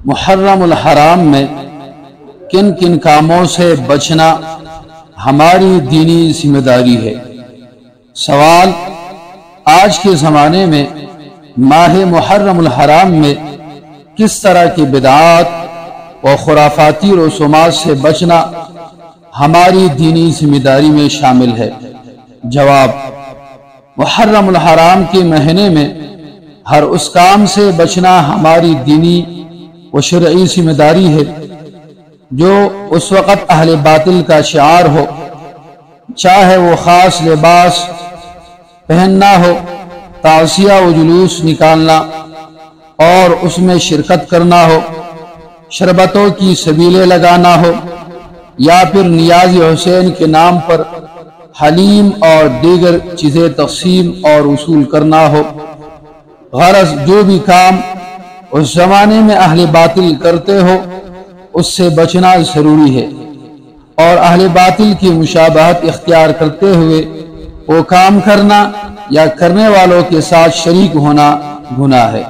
محرم الحرام میں کن کن کاموں سے بچنا ہماری دینی ذمہ داری ہے؟ سوال: آج کے زمانے میں ماہ محرم الحرام میں کس طرح کی بدعات و خرافاتی رسومات سے بچنا ہماری دینی ذمہ داری میں شامل ہے؟ جواب: محرم الحرام کے مہینے میں ہر اس کام سے بچنا ہماری دینی و شرعی ذمہ داری ہے جو اس وقت اہل باطل کا شعار ہو، چاہے وہ خاص لباس پہننا ہو، تعزیہ و جلوس نکالنا اور اس میں شرکت کرنا ہو، شربتوں کی سبیلیں لگانا ہو، یا پھر نیاز حسین کے نام پر حلیم اور دیگر چیزیں تقسیم اور وصول کرنا ہو۔ غرض جو بھی کام اس زمانے میں اہل باطل کرتے ہو اس سے بچنا ضروری ہے، اور اہل باطل کی مشابہت اختیار کرتے ہوئے وہ کام کرنا یا کرنے والوں کے ساتھ شریک ہونا گناہ ہے۔